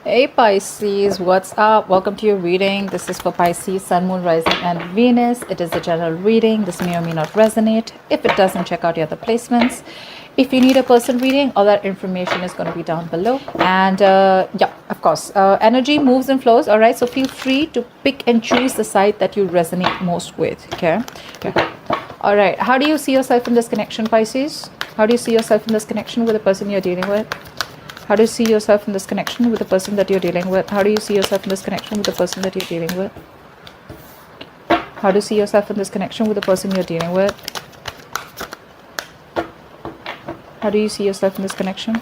Hey Pisces, what's up? Welcome to your reading. This is for Pisces, Sun, Moon, Rising, and Venus. It is a general reading. This may or may not resonate. If it doesn't, check out your other placements. If you need a person reading, all that information is going to be down below. And yeah, of course, energy moves and flows. All right, so feel free to pick and choose the side that you resonate most with. Okay. All right. How do you see yourself in this connection, Pisces? How do you see yourself in this connection with the person you're dealing with? How do you see yourself in this connection with the person that you're dealing with? How do you see yourself in this connection with the person that you're dealing with? How do you see yourself in this connection with the person you're dealing with? How do you see yourself in this connection?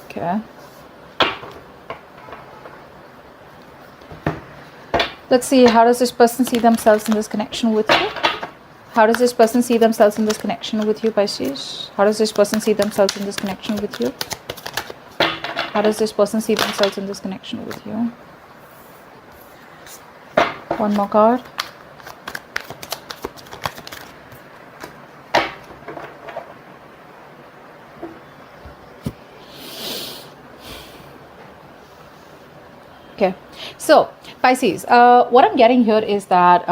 Okay. Let's see, how does this person see themselves in this connection with you? How does this person see themselves in this connection with you, Pisces? How does this person see themselves in this connection with you? How does this person see themselves in this connection with you? One more card. Okay, so Pisces, what I'm getting here is that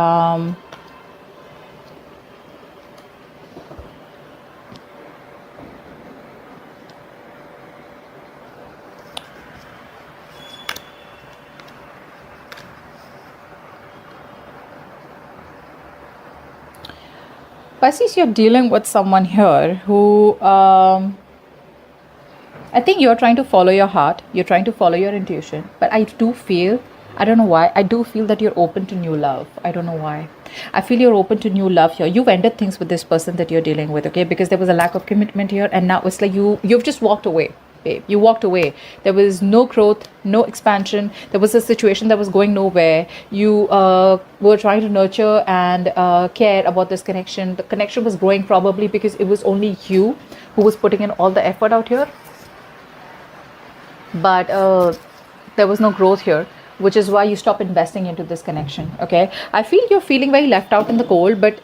Pisces, you're dealing with someone here who, I think you're trying to follow your heart. You're trying to follow your intuition. But I do feel, I don't know why, I do feel that you're open to new love. I don't know why. I feel you're open to new love here. You've ended things with this person that you're dealing with, okay? Because there was a lack of commitment here. And now it's like you've just walked away. Babe, you walked away. There was no growth, no expansion. There was a situation that was going nowhere. You were trying to nurture and care about this connection. The connection was growing probably because it was only you who was putting in all the effort out here. But there was no growth here, which is why you stop investing into this connection. Okay, I feel you're feeling very left out in the cold, but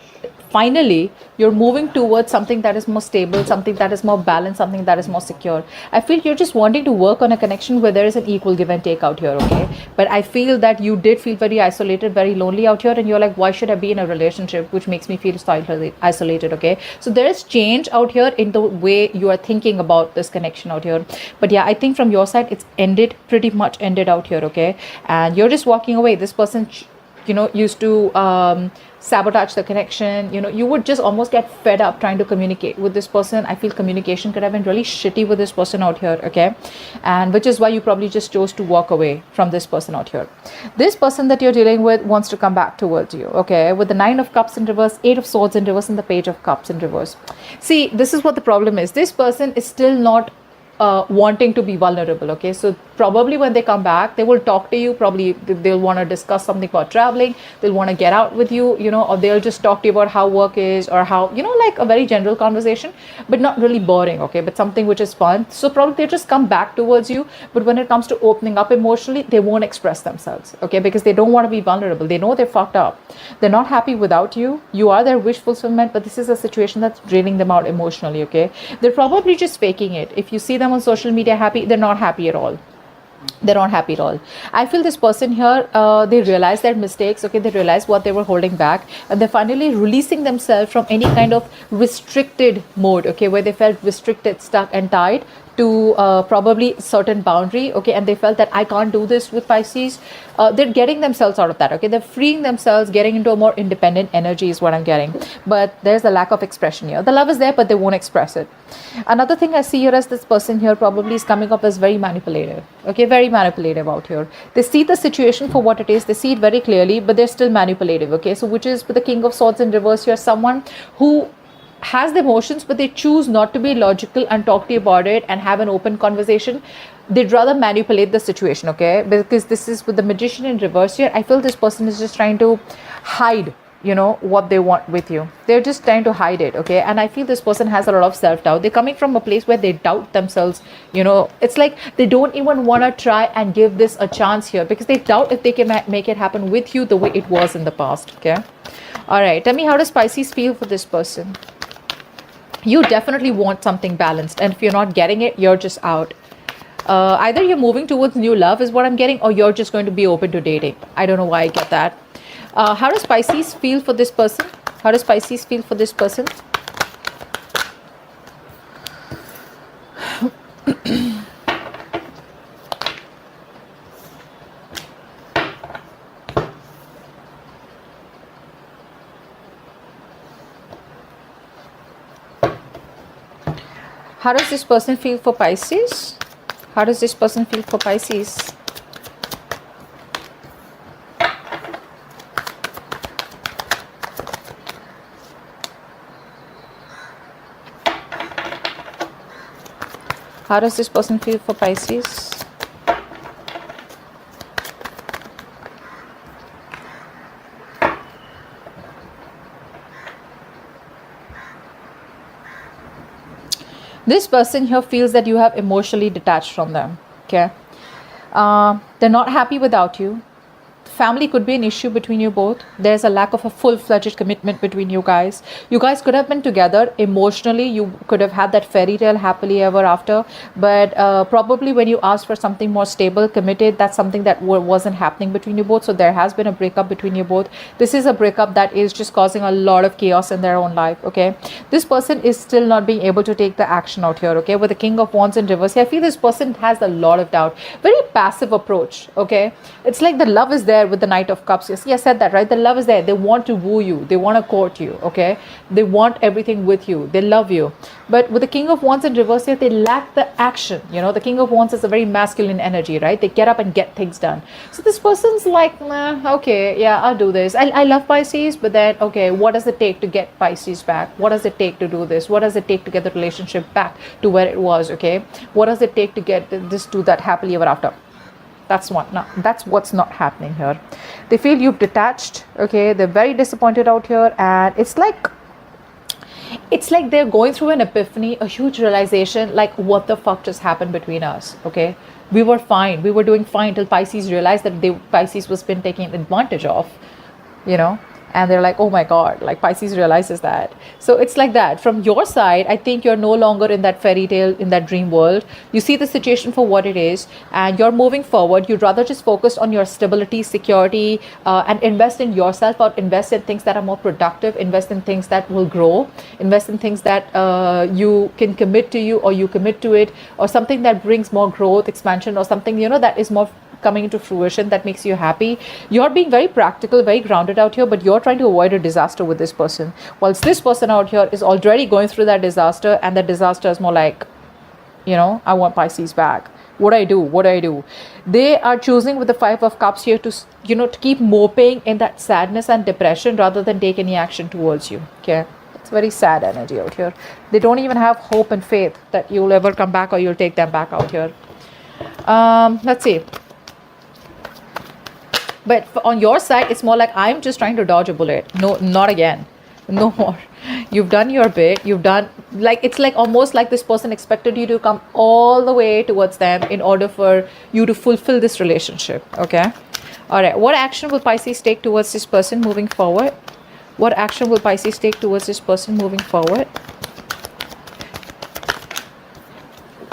finally you're moving towards something that is more stable, something that is more balanced, something that is more secure. I feel you're just wanting to work on a connection where there is an equal give and take out here. Okay, but I feel that you did feel very isolated, very lonely out here, and you're like, why should I be in a relationship which makes me feel slightly isolated? Okay, so there is change out here in the way you are thinking about this connection out here. But yeah, I think from your side it's ended, pretty much ended out here. Okay, and you're just walking away. This person used to sabotage the connection. You would just almost get fed up trying to communicate with this person. I feel communication could have been really shitty with this person out here. Okay, and which is why you probably just chose to walk away from this person out here. This person that you're dealing with wants to come back towards you. Okay, with the 9 of Cups in reverse, 8 of Swords in reverse, and the Page of Cups in reverse. See, this is what the problem is. This person is still not wanting to be vulnerable. Okay, so probably when they come back, they will talk to you. Probably they'll want to discuss something about traveling. They'll want to get out with you, or they'll just talk to you about how work is, or how, like a very general conversation, but not really boring. Okay, but something which is fun. So probably they just come back towards you. But when it comes to opening up emotionally, they won't express themselves. Okay, because they don't want to be vulnerable. They know they're fucked up. They're not happy without you. You are their wish fulfillment, but this is a situation that's draining them out emotionally. Okay, they're probably just faking it. If you see them on social media happy, they're not happy at all. They're not happy at all. I feel this person here, they realize their mistakes. Okay, they realize what they were holding back, and they're finally releasing themselves from any kind of restricted mode. Okay, where they felt restricted, stuck and tied to probably certain boundary. Okay, and they felt that I can't do this with Pisces. They're getting themselves out of that. Okay, they're freeing themselves, getting into a more independent energy is what I'm getting. But there's a lack of expression here. The love is there, but they won't express it. Another thing I see here is this person here probably is coming up as very manipulative. Okay, very manipulative out here. They see the situation for what it is. They see it very clearly, but they're still manipulative. Okay, so which is with the King of Swords in reverse here, someone who has the emotions, but they choose not to be logical and talk to you about it and have an open conversation. They'd rather manipulate the situation. Okay, because this is with the Magician in reverse here. I feel this person is just trying to hide what they want with you. They're just trying to hide it. Okay, and I feel this person has a lot of self-doubt. They're coming from a place where they doubt themselves. It's like they don't even want to try and give this a chance here, because they doubt if they can make it happen with you the way it was in the past. Okay, all right, tell me, how does Pisces feel for this person? You definitely want something balanced, and if you're not getting it, you're just out. Either you're moving towards new love is what I'm getting, or you're just going to be open to dating. I don't know why I get that. How does Pisces feel for this person? How does Pisces feel for this person? How does this person feel for Pisces? How does this person feel for Pisces? How does this person feel for Pisces? This person here feels that you have emotionally detached from them. Okay. They're not happy without you. Family could be an issue between you both. There's a lack of a full-fledged commitment between you guys. You guys could have been together emotionally. You could have had that fairy tale happily ever after. But probably when you asked for something more stable, committed, that's something that wasn't happening between you both. So there has been a breakup between you both. This is a breakup that is just causing a lot of chaos in their own life. Okay. This person is still not being able to take the action out here. Okay. With the King of Wands in reverse, I feel this person has a lot of doubt. Very passive approach. Okay. It's like the love is there with the Knight of Cups. Yes, I said that, right? The love is there. They want to woo you. They want to court you, okay? They want everything with you. They love you. But with the King of Wands in reverse here, they lack the action. You know, the King of Wands is a very masculine energy, right? They get up and get things done. So this person's like, nah, okay, yeah, I'll do this. I love Pisces, but then, okay, what does it take to get Pisces back? What does it take to do this? What does it take to get the relationship back to where it was, okay? What does it take to get this to that happily ever after? That's what's not happening here. They feel you've detached. Okay, they're very disappointed out here, and it's like they're going through an epiphany, a huge realization, like, what the fuck just happened between us? Okay, we were fine, we were doing fine till Pisces realized that Pisces was been taken advantage of, you know. And they're like, oh my God, like Pisces realizes that. So it's like that. From your side, I think you're no longer in that fairy tale, in that dream world. You see the situation for what it is, and you're moving forward. You'd rather just focus on your stability, security, and invest in yourself, or invest in things that are more productive, invest in things that will grow, invest in things that you can commit to you, or you commit to it, or something that brings more growth, expansion, or something, you know, that is more coming into fruition, that makes you happy. You're being very practical, very grounded out here, but you're trying to avoid a disaster with this person, whilst this person out here is already going through that disaster, and that disaster is more like, you know, I want Pisces back. What do I do? They are choosing with the Five of Cups here to, you know, to keep moping in that sadness and depression rather than take any action towards you. Okay, it's very sad energy out here. They don't even have hope and faith that you'll ever come back, or you'll take them back out here. Let's see. But on your side, it's more like, I'm just trying to dodge a bullet. No, not again. No more. You've done your bit. You've done, like, it's like almost like this person expected you to come all the way towards them in order for you to fulfill this relationship. Okay. All right. What action will Pisces take towards this person moving forward? What action will Pisces take towards this person moving forward?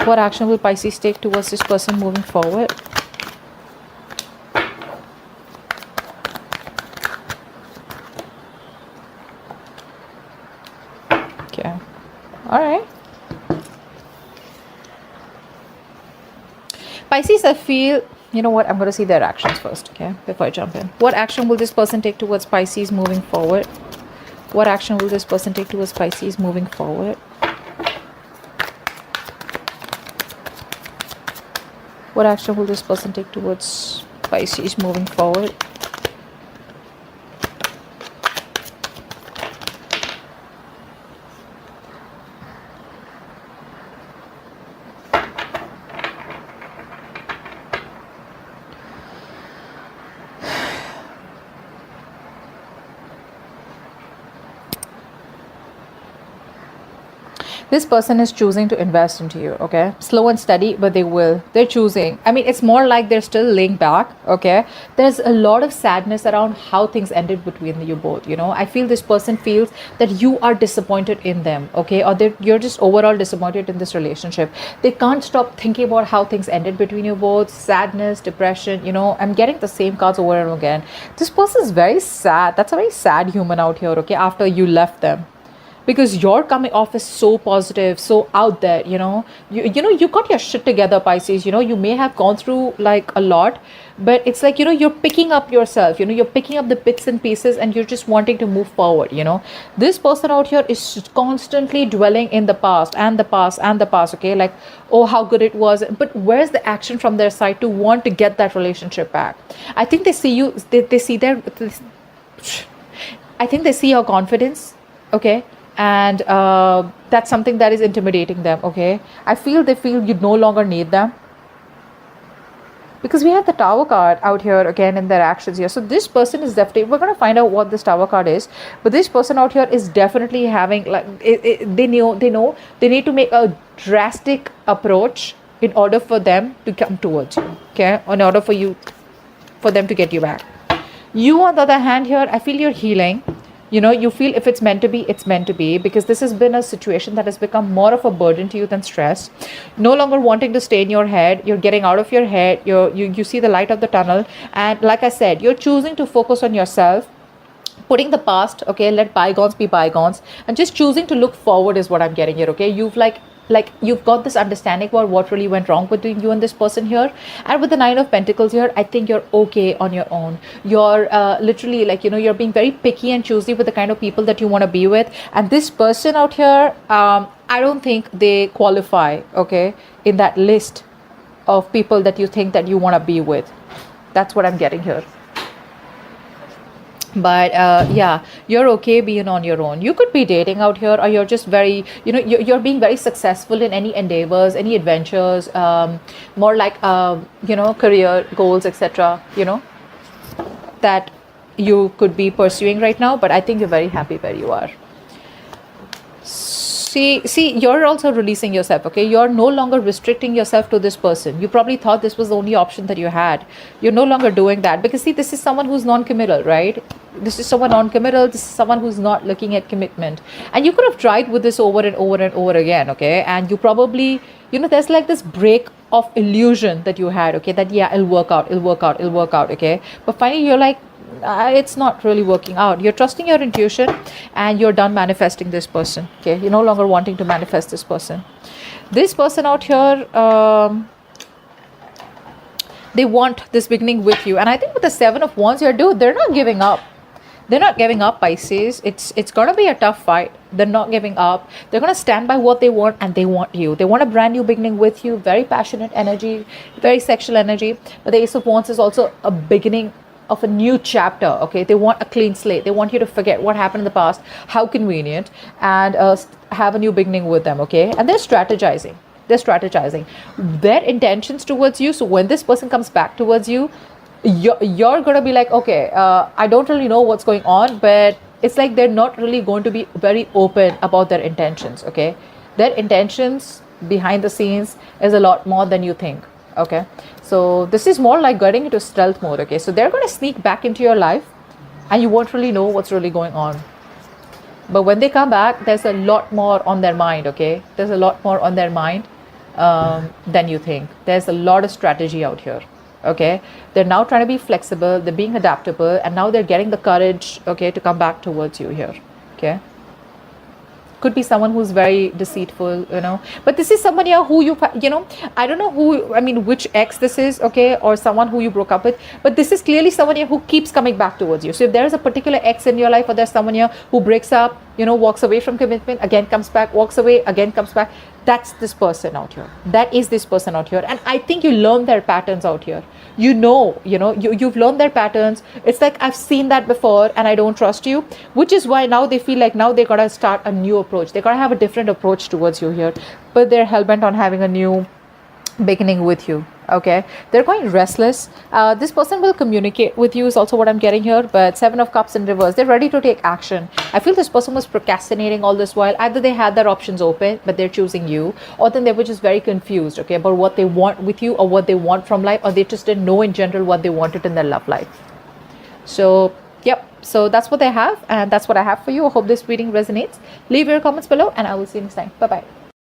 What action will Pisces take towards this person moving forward? Okay. All right. Pisces, I feel, you know what, I'm going to see their actions first, okay, before I jump in. What action will this person take towards Pisces moving forward? What action will this person take towards Pisces moving forward? What action will this person take towards Pisces moving forward? This person is choosing to invest into you, okay? Slow and steady, but they will. They're choosing. I mean, it's more like they're still laying back, okay? There's a lot of sadness around how things ended between you both, you know? I feel this person feels that you are disappointed in them, okay? Or you're just overall disappointed in this relationship. They can't stop thinking about how things ended between you both. Sadness, depression, you know? I'm getting the same cards over and over again. This person is very sad. That's a very sad human out here, okay? After you left them, because you're coming off as so positive, so out there, you know, you got your shit together, Pisces. You know, you may have gone through like a lot, but it's like, you know, you're picking up yourself, you know, you're picking up the bits and pieces, and you're just wanting to move forward, you know. This person out here is constantly dwelling in the past and the past and the past, okay? Like, oh, how good it was, but where's the action from their side to want to get that relationship back? I think they see you, they see their, I think they see your confidence, okay? And that's something that is intimidating them, okay? I feel they feel you no longer need them, because we have the Tower card out here again in their actions here. So this person is definitely, we're going to find out what this Tower card is, but this person out here is definitely having like they know they need to make a drastic approach in order for them to come towards you, okay? In order for them to get you back. You, on the other hand here, I feel you're healing. You know, you feel if it's meant to be, it's meant to be, because this has been a situation that has become more of a burden to you than stress. No longer wanting to stay in your head, you're getting out of your head, you see the light of the tunnel, and like I said, you're choosing to focus on yourself, putting the past, okay, let bygones be bygones, and just choosing to look forward is what I'm getting here, okay? You've you've got this understanding about what really went wrong between you and this person here. And with the Nine of Pentacles here, I think you're okay on your own. You're literally like, you know, you're being very picky and choosy with the kind of people that you want to be with. And this person out here, I don't think they qualify, okay, in that list of people that you think that you want to be with. That's what I'm getting here. But yeah, you're okay being on your own. You could be dating out here, or you're just very, you know, you're being very successful in any endeavors, any adventures, more like you know, career goals, etc., you know, that you could be pursuing right now. But I think you're very happy where you are. See, you're also releasing yourself, okay? You're no longer restricting yourself to this person. You probably thought this was the only option that you had. You're no longer doing that, because see, this is someone who's non-committal, right? This is someone non-committal. This is someone who's not looking at commitment. And you could have tried with this over and over and over again, okay? And you probably, you know, there's like this break of illusion that you had, okay? That, yeah, it'll work out, okay? But finally, you're like, it's not really working out. You're trusting your intuition, and you're done manifesting this person, okay? You're no longer wanting to manifest this person. This person out here, they want this beginning with you. And I think with the Seven of Wands here, dude, they're not giving up. They're not giving up, Pisces. It's going to be a tough fight. They're not giving up. They're going to stand by what they want, and they want you. They want a brand new beginning with you. Very passionate energy, very sexual energy. But the Ace of Wands is also a beginning of a new chapter, okay? They want a clean slate. They want you to forget what happened in the past. How convenient. And have a new beginning with them, okay? And they're strategizing. Their intentions towards you. So when this person comes back towards you, you're gonna be like, okay, I don't really know what's going on, but it's like they're not really going to be very open about their intentions, okay? Their intentions behind the scenes is a lot more than you think, okay? So this is more like getting into stealth mode, okay? So they're going to sneak back into your life, and you won't really know what's really going on. But when they come back, there's a lot more on their mind, okay? There's a lot more on their mind than you think. There's a lot of strategy out here, okay? They're now trying to be flexible, they're being adaptable, and now they're getting the courage, okay, to come back towards you here, okay? Could be someone who's very deceitful, you know, but this is someone here who you know, I don't know who, I mean, which ex this is, okay, or someone who you broke up with, but this is clearly someone here who keeps coming back towards you. So if there is a particular ex in your life, or there's someone here who breaks up, you know, walks away from commitment, again comes back, walks away, again comes back, that's this person out here. That is this person out here. And I think you learn their patterns out here. You've learned their patterns. It's like, I've seen that before, and I don't trust you, which is why now they feel like now they gotta start a new approach. They gotta have a different approach towards you here, but they're hell-bent on having a new beginning with you. Okay, they're quite restless. This person will communicate with you is also what I'm getting here, but Seven of Cups in reverse, they're ready to take action. I feel this person was procrastinating all this while. Either they had their options open but they're choosing you, or then they were just very confused, okay, about what they want with you or what they want from life, or they just didn't know in general what they wanted in their love life. So yep, so that's what they have, and that's what I have for you. I hope this reading resonates. Leave your comments below and I will see you next time. Bye bye.